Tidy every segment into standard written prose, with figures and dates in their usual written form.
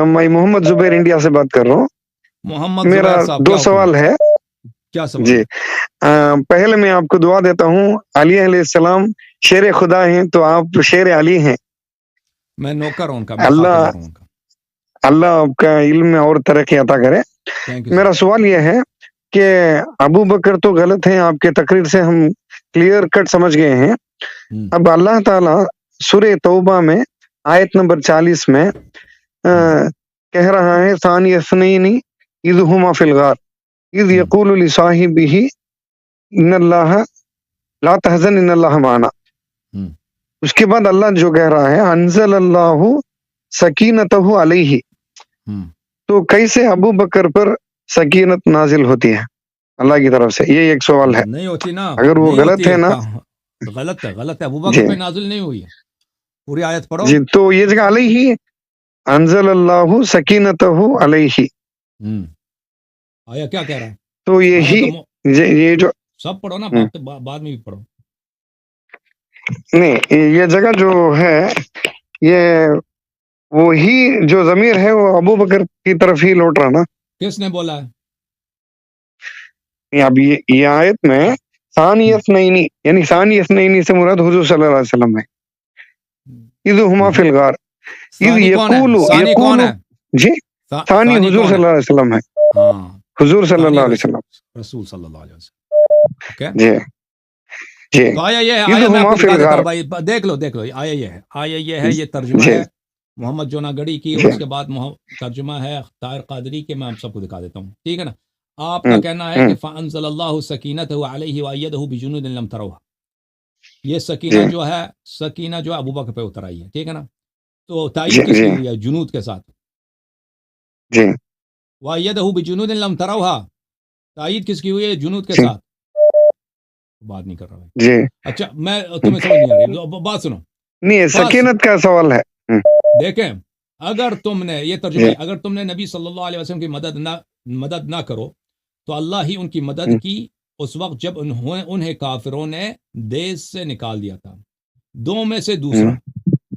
میں محمد زبیر انڈیا سے بات کر رہا ہوں. محمد میرا زبیر صاحب 2 سوال ہے. کیا سوال؟ جی پہلے میں آپ کو دعا دیتا ہوں. علی علیہ السلام شیر خدا ہیں تو آپ شیر علی ہیں. میں نوکر ہوں ان کا، میں خادم ہوں ان کا. اللہ آپ کا علم میں اور ترقی عطا کرے. میرا سوال یہ ہے کہ ابو بکر تو غلط ہیں، آپ کے تقریر سے ہم کلیئر کٹ سمجھ گئے ہیں. اب اللہ تعالی سورہ توبہ میں آیت نمبر 40 میں کہہ رہا ہے ثانی اثنین اذ ہما فی الغار اذ یقول لصاحبہ ان اللہ لا تحزن ان اللہ معنا. اس کے بعد اللہ جو کہہ رہا ہے انزل اللہ سکینتہ علیہ، تو کیسے ابو بکر پر سکینت نازل ہوتی ہے اللہ کی طرف سے؟ یہ ایک سوال ہے. نہیں ہوتی نا، اگر وہ غلط ہے نا، غلط ہے. ابو بکر پہ نازل نہیں ہوئی ہے. پوری آیت پڑھو. جی تو یہ جگہ علیہ انزل اللہ سکینتہ علیہ، آیا کیا کہہ رہا ہے؟ تو یہ جو سب پڑھو نا، بعد میں بھی پڑھو. نہیں، یہ جگہ جو ہے یہ وہی جو ضمیر ہے وہ ابو بکر کی طرف ہی لوٹ رہا نا. کس نے بولا ہے؟ اب یہ آیت میں ثانی اثنین یعنی ثانی اثنین سے مراد حضور صلی اللہ علیہ وسلم ہے. اذ ہما فی الغار اذ یقول جی ثانی حضور صلی اللہ علیہ وسلم ہے. حضور صلی اللہ علیہ وسلم، رسول صلی اللہ علیہ وسلم. جی جی تو آیا یہ ہے، آیا میں آپ کو بتا دیتا ہوں بھائی، دیکھ لو آیا یہ ہے، یہ ترجمہ ہے محمد جوناگڑی کی، اور اس کے بعد ترجمہ ہے طاہر قادری کے. میں آپ سب کو دکھا دیتا ہوں، ٹھیک ہے نا. آپ کا کہنا ہے کہ فانزل اللہ سکینتہ علیہ وایدہ بجنود لم تروها، یہ سکینہ جو ہے ابو بکر پہ اتر آئی ہے، ٹھیک ہے نا. تو تائید کس کی ہوئی ہے؟ جنود کے ساتھ. جی وایدہ بجنود لم تروها، تائید کس کی ہوئی ہے؟ جنود کے ساتھ. بات نہیں کر رہا ہے جی. اچھا میں تمہیں سمجھ نہیں آ رہی، بات سنو. نہیں، سکینت کا سوال ہے. دیکھیں، اگر تم نے یہ ترجمہ اگر تم نے نبی صلی اللہ علیہ وسلم کی مدد نہ کرو تو اللہ ہی ان کی مدد کی اس وقت جب انہیں کافروں نے دیس سے نکال دیا تھا. 2 میں سے دوسرا،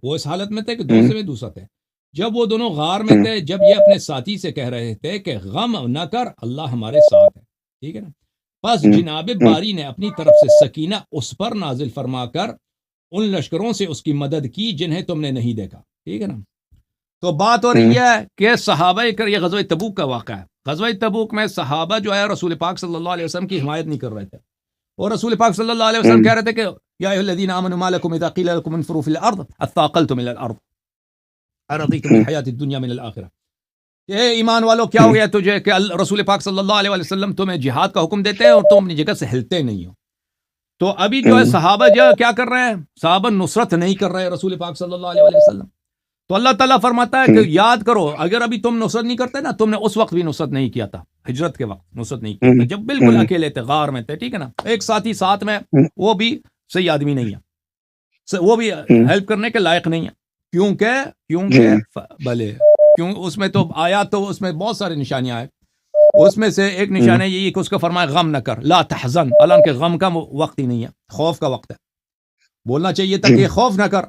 وہ اس حالت میں تھے کہ 2 میں دوسرا تھے. جب وہ دونوں غار میں تھے، جب یہ اپنے ساتھی سے کہہ رہے تھے کہ غم نہ کر، اللہ ہمارے ساتھ ہے، ٹھیک ہے نا. بس جناب باری نے اپنی طرف سے سکینہ اس پر نازل فرما کر ان لشکروں سے اس کی مدد کی جنہیں تم نے نہیں دیکھا، ٹھیک ہے نا. تو بات ہو رہی ہے کہ صحابہ یہ غزوہ تبوک کا واقعہ ہے. غزوہ تبوک میں صحابہ جو ہے رسول پاک صلی اللہ علیہ وسلم کی حمایت نہیں کر رہے تھے، اور رسول پاک صلی اللہ علیہ وسلم کہہ رہے تھے کہ یا ایھا الذین آمنوا ما لکم اذا قیل لکم انفروا فی الارض اثاقلتم الی الارض ارضیتم بالحیاۃ الدنیا من الآخرہ. اے ایمان والو، کیا ہو گیا تجھے کہ رسول پاک صلی اللہ علیہ وسلم تمہیں جہاد کا حکم دیتے ہیں اور تم اپنی جگہ سے ہلتے نہیں ہو. تو ابھی جو ہے صحابہ جو کیا کر رہے ہیں؟ صحابہ نصرت نہیں کر رہے رسول پاک صلی اللہ علیہ وسلم. تو اللہ تعالیٰ فرماتا ہے کہ یاد کرو، اگر ابھی تم نصرت نہیں کرتے نا، تم نے اس وقت بھی نصرت نہیں کیا تھا، ہجرت کے وقت نصرت نہیں کیا تھا، جب بالکل اکیلے تھے، غار میں تھے، ٹھیک ہے نا. ایک ساتھی ساتھ میں، وہ بھی صحیح آدمی نہیں ہے، وہ بھی ہیلپ کرنے کے لائق نہیں ہے. کیونکہ بھلے کیوں اس میں تو آیا، تو اس میں بہت ساری نشانیاں ہیں. اس میں سے ایک نشانہ یہی کہ اس کو فرمایا غم نہ کر، لا تحزن، حالانکہ غم کا وقت ہی نہیں ہے، خوف کا وقت ہے. بولنا چاہیے تھا کہ خوف نہ کر.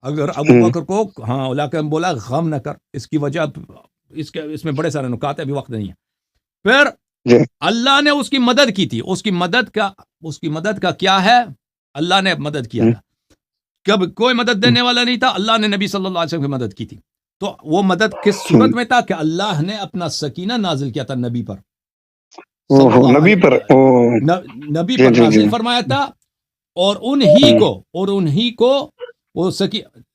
اگر ابو بکر کو علاقہ میں بولا غم نہ کر، اس کی وجہ اس میں بڑے سارے نکات ہیں، ابھی وقت نہیں ہے. پھر اللہ نے اس کی مدد کی تھی. اس کی مدد کا کیا ہے؟ اللہ نے مدد کیا تھا. کب کوئی مدد دینے والا نہیں تھا، اللہ نے نبی صلی اللہ علیہ وسلم کی مدد کی تھی. تو وہ مدد کس صورت میں تھا کہ اللہ نے اپنا سکینہ نازل کیا تھا نبی پر، نبی پر نازل فرمایا تھا. اور انہی کو وہ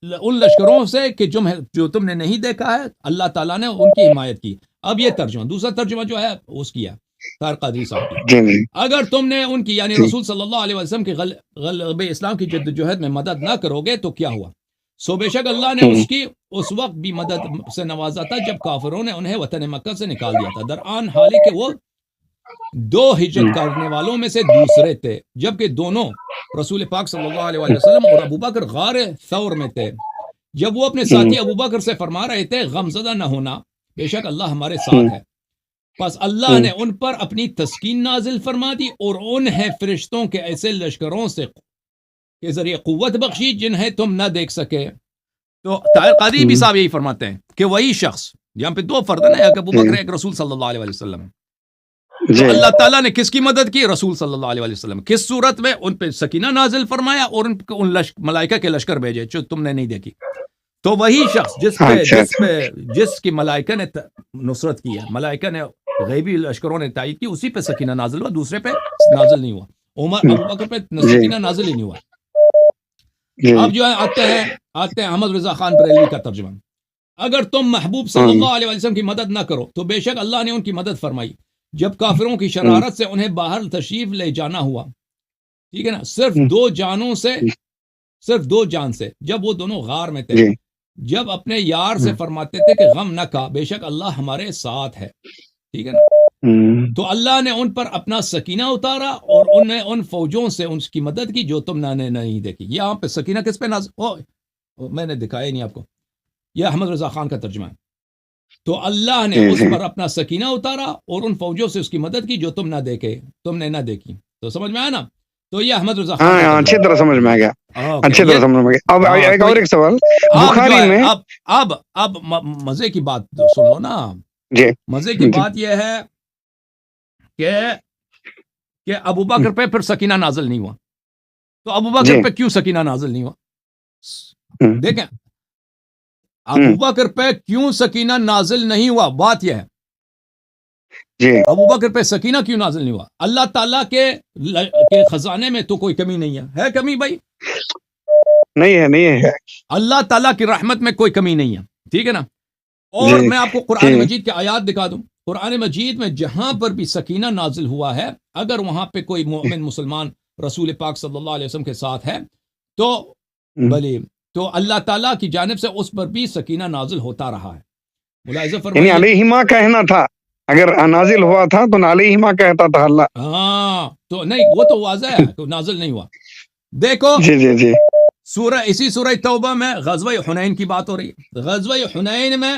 ان لشکروں سے کہ جو تم نے نہیں دیکھا ہے، اللہ تعالیٰ نے ان کی حمایت کی. اب یہ ترجمہ، دوسرا ترجمہ جو ہے اس کی ہے طاہر قادری صاحب کی. اگر تم نے ان کی یعنی رسول صلی اللہ علیہ وسلم کی غلبہ اسلام کی جدوجہد میں مدد نہ کرو گے تو کیا ہوا؟ سو بے شک اللہ نے اس وقت بھی مدد سے نوازا تھا جب کافروں نے انہیں وطن مکہ سے نکال دیا تھا، درآن حال کہ وہ 2 ہجرت کرنے والوں میں سے دوسرے تھے، جبکہ دونوں رسول پاک صلی اللہ علیہ وسلم اور ابو بکر غار ثور میں تھے. جب وہ اپنے ساتھی ابو بکر سے فرما رہے تھے غمزدہ نہ ہونا، بے شک اللہ ہمارے ساتھ ہے، پس اللہ نے ان پر اپنی تسکین نازل فرما دی اور انہیں فرشتوں کے ایسے لشکروں سے کے ذریعے قوت بخشی جنہیں تم نہ دیکھ سکے. تو طاہر قادری بھی صاحب یہی فرماتے ہیں کہ وہی شخص، یہاں پہ دو فرد ہیں، ایک ابو بکر ایک رسول صلی اللہ علیہ وسلم. تو اللہ تعالیٰ نے کس کی مدد کی؟ رسول صلی اللہ علیہ وسلم. کس صورت میں؟ ان پہ سکینہ نازل فرمایا اور ان ملائکہ کے لشکر بھیجے جو تم نے نہیں دیکھی. تو وہی شخص جس کی ملائکہ نے نصرت کی ہے، ملائکہ نے غیبی لشکروں نے تائید کی، اسی پہ سکینہ نازل ہوا، دوسرے پہ نازل نہیں ہوا. ابو بکر پہ سکینہ نازل ہی نہیں ہوا. اب جو ہے آتے ہیں احمد رضا خان بریلوی کا ترجمہ. اگر تم محبوب صلی اللہ علیہ وسلم کی مدد نہ کرو تو بے شک اللہ نے ان کی مدد فرمائی جب کافروں کی شرارت سے انہیں باہر تشریف لے جانا ہوا. ٹھیک ہے نا؟ صرف دو جان سے جب وہ دونوں غار میں تھے، جب اپنے یار سے فرماتے تھے کہ غم نہ کھا، بے شک اللہ ہمارے ساتھ ہے. ٹھیک ہے نا؟ تو اللہ نے ان پر اپنا سکینہ اتارا اور انہیں ان فوجوں سے ان کی مدد کی جو تم نے نہیں دیکھی. یہاں پہ سکینہ کس پہ نازل؟ میں نے دکھایا نہیں آپ کو، یہ احمد رضا خان کا ترجمہ ہے. تو اللہ نے اس پر اپنا سکینہ اتارا اور ان فوجوں سے اس کی مدد کی جو تم نے نہ دیکھی. تو سمجھ میں آیا نا؟ تو یہ احمد رضا خان اچھی طرح سمجھ میں آ گیا. اچھی طرح سمجھ میں آ گیا. اب ایک اور ایک سوال بخاری میں. اب مزے کی بات سن لو نا. مزے کی بات یہ ہے کہ ابو بکر پہ پھر سکینہ نازل نہیں ہوا. تو ابو بکر پہ کیوں سکینہ نازل نہیں ہوا؟ دیکھیں ابو بکر پہ کیوں سکینہ نازل نہیں ہوا. بات یہ ہے ابو بکر پہ سکینہ کیوں نازل نہیں ہوا؟ اللہ تعالیٰ کے خزانے میں تو کوئی کمی نہیں ہے کمی بھائی؟ نہیں ہے. اللہ تعالیٰ کی رحمت میں کوئی کمی نہیں ہے. ٹھیک ہے نا؟ اور میں آپ کو قرآن مجید کے آیات دکھا دوں. قرآن مجید میں جہاں پر بھی سکینہ نازل ہوا ہے، اگر وہاں پہ کوئی مومن مسلمان رسول پاک صلی اللہ علیہ وسلم کے ساتھ ہے تو اللہ تعالیٰ کی جانب سے اس پر بھی سکینہ نازل ہوتا رہا ہے. ملاحظہ فرمائیے، علیہما کہنا تھا، اگر نازل ہوا تھا تو علیہما کہتا تھا اللہ. تو نہیں، وہ تو واضح ہے کہ نازل نہیں ہوا. دیکھو جی اسی سورہ توبہ میں غزوہ حنین کی بات ہو رہی ہے. غزوہ حنین میں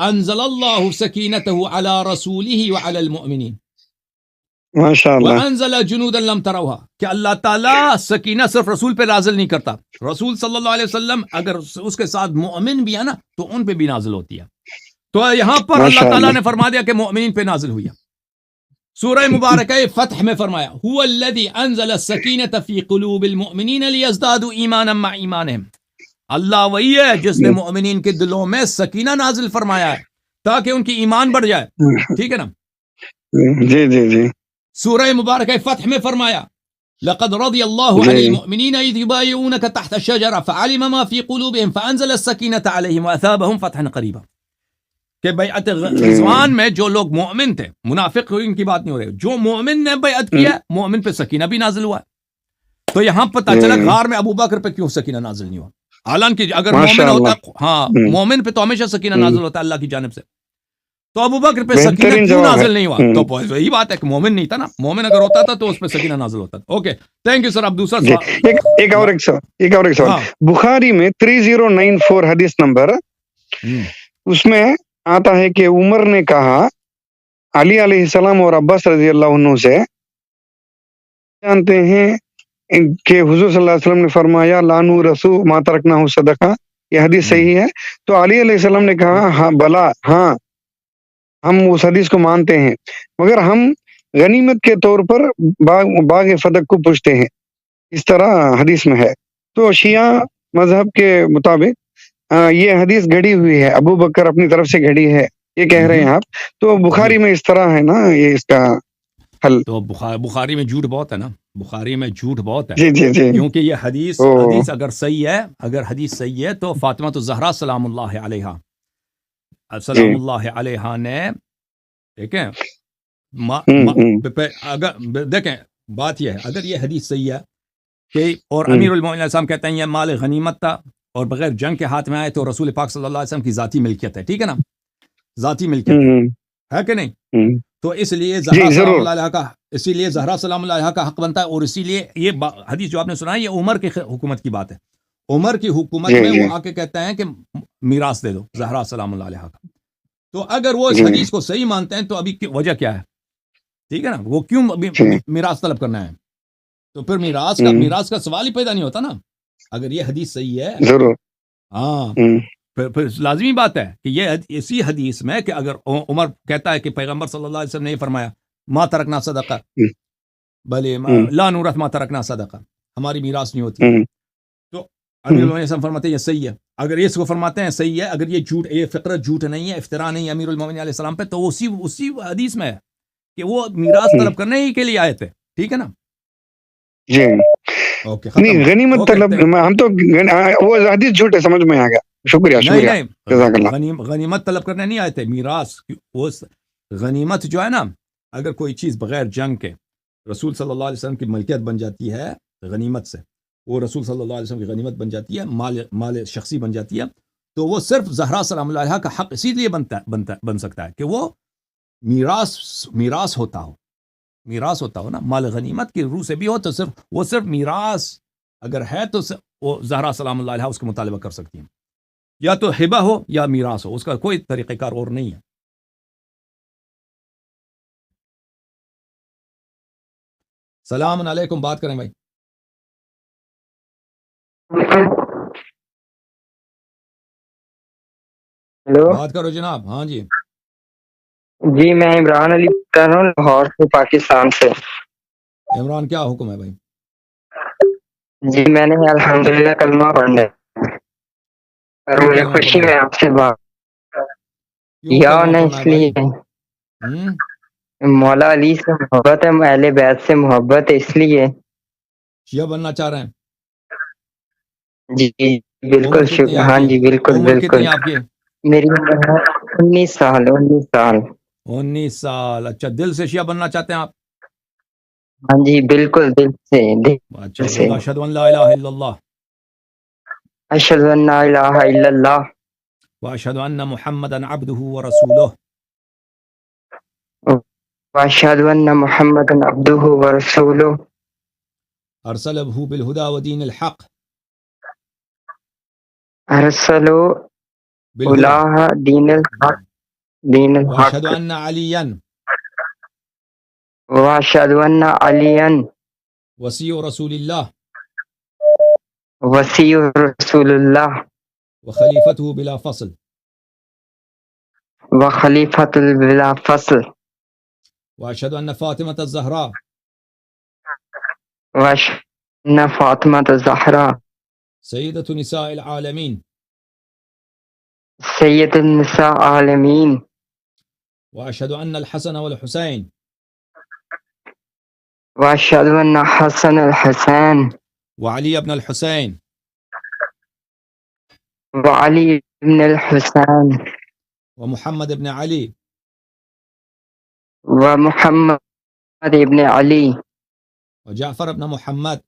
انزل اللہ سکینتہ علی رسولہ وعلی المؤمنین ماشاءاللہ وانزل جنودا لم تروها، کہ اللہ تعالیٰ سکینہ صرف رسول پہ نازل نہیں کرتا، رسول صلی اللہ علیہ وسلم اگر اس کے ساتھ مؤمن بھی ہے نا تو ان پہ بھی نازل ہوتی ہے. تو یہاں پر اللہ تعالیٰ نے فرما دیا کہ مؤمنین پہ نازل ہوئی ہے. سورہ مبارکہ فتح میں فرمایا هو الذی انزل السکینۃ فی قلوب المؤمنین لیزدادوا ایمانا مع ایمانہم. اللہ وہی ہے جس نے مؤمنین کے دلوں میں سکینہ نازل فرمایا ہے تاکہ ان کی ایمان بڑھ جائے. ٹھیک ہے نا؟ جی سورہ مبارکہ فتح میں فرمایا لقد رضی اللہ عن المؤمنین اذ یبایعونک تحت الشجرہ فعلم ما فی قلوبہم فانزل السکینۃ علیہم واثابہم فتحا قریبا. کہ بیعت رضوان میں جو لوگ مومن تھے، منافق ان کی بات نہیں ہو رہی، جو مومن نے بیعت کیا مومن پہ سکینہ بھی نازل ہوا. تو یہاں پتہ چلا غار میں ابو بکر پہ کیوں سکینہ نازل نہیں ہوا. حالانکہ اگر مومن ہوتا، مومن پہ تو ہمیشہ سکینہ نازل ہوتا اللہ کی جانب سے. تو ابو بکر پہ سکینہ کیوں نازل نہیں ہوا؟ تو وہی بات ہے کہ مومن نہیں تھا نا. مومن اگر ہوتا تھا تو اس پہ سکینہ نازل ہوتا تھا. Okay thank you sir. اب دوسرا سوال، ایک اور ایک سوال. بخاری میں 3094 حدیث نمبر، اس میں آتا ہے کہ عمر نے کہا علی علیہ السلام اور عباس رضی اللہ عنہ سے، جانتے ہیں کہ حضور صلی اللہ علیہ وسلم نے فرمایا لانو رسو ما ترکنا صدقہ. یہ حدیث صحیح ہے. تو علی علیہ السلام نے کہا ہاں بلا، ہاں ہم اس حدیث کو مانتے ہیں، مگر ہم غنیمت کے طور پر باغ فدق کو پوچھتے ہیں. اس طرح حدیث میں ہے. تو شیعہ مذہب کے مطابق یہ حدیث گھڑی ہوئی ہے، ابو بکر اپنی طرف سے گھڑی ہے، یہ کہہ رہے ہیں آپ. تو بخاری میں اس طرح ہے نا، یہ اس کا حل. تو بخاری میں جھوٹ بہت ہے نا، بخاری میں جھوٹ بہت ہے. جی کیونکہ یہ حدیث اگر صحیح ہے، اگر حدیث صحیح ہے تو فاطمہ الزہرا سلام اللہ علیہا نے، ٹھیک ہے، اگر دیکھیں بات یہ ہے، اگر یہ حدیث صحیح ہے کہ اور امیر المومنین السلام کہتے ہیں یہ مال غنیمت تھا اور بغیر جنگ کے ہاتھ میں آئے تو رسول پاک صلی اللہ علیہ وسلم کی ذاتی ملکیت ہے. ٹھیک ہے نا؟ ذاتی ملکیت ہے کہ نہیں؟ تو اس لیے زہرا سلام اللہ علیہا کا، اسی لیے زہرا سلام اللہ علیہا کا حق بنتا ہے. اور اسی لیے یہ حدیث جو آپ نے سنا ہے یہ عمر کی حکومت کی بات ہے. عمر کی حکومت میں وہ آ کے کہتے ہیں کہ میراث دے دو زہرا سلام اللہ علیہا کا. تو اگر وہ اس حدیث کو صحیح مانتے ہیں تو ابھی وجہ کیا ہے؟ ٹھیک ہے نا؟ وہ کیوں میراث طلب کرنا ہے؟ تو پھر میراث کا سوال ہی پیدا نہیں ہوتا نا اگر یہ حدیث صحیح ہے. ضرور. ہاں پھر لازمی بات ہے کہ یہ اسی حدیث میں کہ اگر عمر کہتا ہے کہ پیغمبر صلی اللہ علیہ وسلم نے یہ فرمایا ما ترکنا صدقہ بلے لا نورث ما ترکنا صدقہ، ہماری میراث نہیں ہوتی ہے، تو امیر المومنین علیہ السلام فرماتے ہیں یہ صحیح ہے. اگر یہ اس کو فرماتے ہیں صحیح ہے، اگر یہ جھوٹ، یہ فقرہ جھوٹ نہیں ہے، افتراء نہیں ہے امیر المومنین علیہ السلام پہ، تو اسی حدیث میں ہے کہ وہ میراث طلب کرنے ہی کے لیے آئے تھے. ٹھیک ہے نا؟ جی اوکے ختم. نہیں غنیمت طلب ہم تو وہ حدیث جھوٹ ہے، سمجھ میں آ گیا. شکریہ شکریہ جزاک اللہ. غنیمت طلب کرنے نہیں آئے تھے، میراث. غنیمت جو ہے نا، اگر کوئی چیز بغیر جنگ کے رسول صلی اللہ علیہ وسلم کی ملکیت بن جاتی ہے غنیمت سے، وہ رسول صلی اللہ علیہ وسلم کی غنیمت بن جاتی ہے، مال شخصی بن جاتی ہے، تو وہ صرف زہرا سلام اللہ علیہا کا حق اسی لیے بن سکتا ہے کہ وہ میراث ہوتا ہو نا. مال غنیمت کی روح سے بھی ہو تو صرف میراث اگر ہے تو وہ زہرا سلام اللہ علیہا اس کا مطالبہ کر سکتی ہیں. یا تو ہبہ ہو یا میراث ہو، اس کا کوئی طریقہ کار اور نہیں ہے. سلام علیکم، بات کریں بھائی. ہیلو بات کرو جناب. ہاں جی جی، میں عمران علی کر رہا ہوں لاہور سے، پاکستان سے. عمران، کیا حکم ہے بھائی؟ جی میں نے الحمدللہ کلمہ پڑھنا ہے اور کیوں مجھے کلمہ خوشی پڑھنا ہے ہے؟ آپ سے بات. کیوں یا کلمہ نہ پڑھنا اس ہے بھائی؟ لیے مولا علی سے محبت ہے، اہل بیت سے محبت ہے، اس لیے. شیعہ بننا چاہ رہے ہیں؟ جی عمر بالکل کتنی ہے آپ ہاں کی؟ جی بالکل عمر کتنی بالکل. ہے آپ کی؟ میری عمر ہے 19 سال. 19 سال. اچھا، دل سے شیعہ بننا چاہتے ہیں آپ؟ ہاں جی بالکل، دل سے اچھا، دل سے. بولو اشہد ان لا الہ الا اللہ اشہد ان لا الہ الا اللہ واشہد ان محمدا عبدہ ورسولہ واشہد ان محمدا عبدہ ورسولہ ارسلہ بالہدی ودین الحق ارسلوا بالہدی الہ دین الحق دین واشہد الحق ان علیا واشہد ان علیا وصی رسول اللہ وصی رسول اللہ وخلیفتہ بلا فصل وخلیفۃ بلا فصل واشہد ان فاطمۃ الزہراء واشہد ان فاطمۃ الزہراء سیدۃ نساء العالمین سید النساء عالمین واشہد ان الحسن والحسین واشہد ان حسن الحسین وعلی ابن الحسین وعلی ابن الحسین ومحمد ابن علی ومحمد ابن علی وجعفر ابن محمد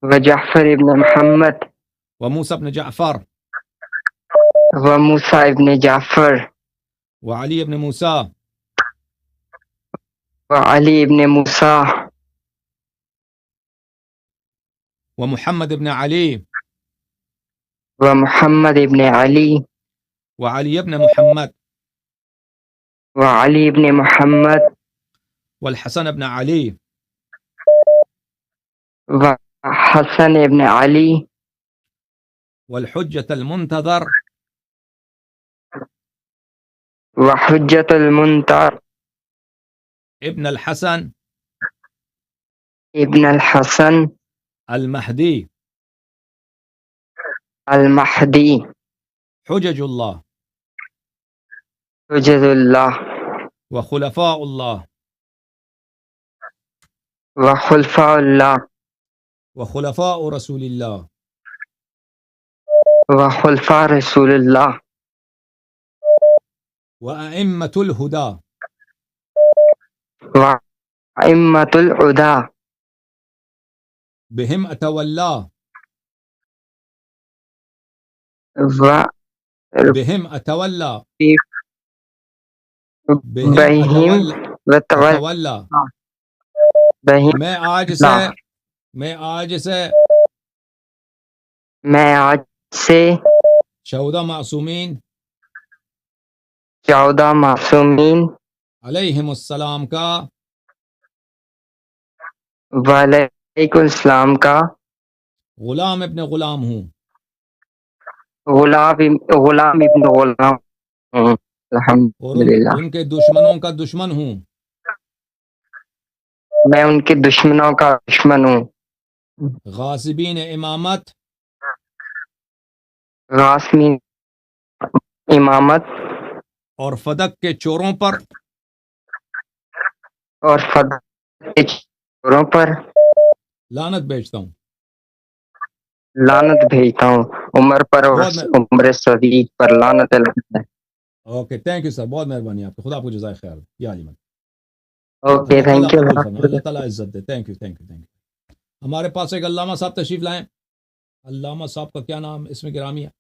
وجعفر ابن محمد وموسى ابن جعفر وموسیٰ ابن جعفر وعلی ابن موسیٰ وعلی ابن موسیٰ ومحمد ابن علی ومحمد ابن علی وعلی ابن محمد وعلی ابن محمد والحسن ابن علی وحسن ابن علی والحجة المنتظر وحجت المنتظر ابن الحسن ابن الحسن المہدی المہدی حجج اللہ حجج اللہ وخلفاء اللہ وخلفاء اللہ وخلفاء رسول اللہ وخلفاء رسول اللہ وأئمة الهدى وأئمة الهدى بهم أتولى بهم أتولى بهم أتولى بهم میں آج سے 14 معصومین 14 معصومین علیہم السلام کا وعلیکم السلام کا غلام ابن غلام ہوں غلام ابن غلام ہوں، اور الحمدللہ ان کے دشمنوں کا دشمن ہوں، میں ان کے دشمنوں کا دشمن ہوں، غاصبین امامت غاسمین امامت اور فدق کے چوروں پر اور فضل کے چوروں پر لعنت بھیجتا ہوں۔ لعنت بھیجتا ہوں، عمر پر اور عمر صدیق پر لعنت اللہ۔ اوکے تھینک یو سر، بہت مہربانی آپ کی، خدا آپ کو جزائے خیر یا علی من۔ اوکے اللہ تعالیٰ تھینک یو۔ قبول فرمائے، اللہ تعالیٰ عزت دے۔ Thank you thank you thank you. ہمارے پاس ایک علامہ صاحب تشریف لائیں۔ علامہ صاحب کا کیا نام اسم گرامی ہے؟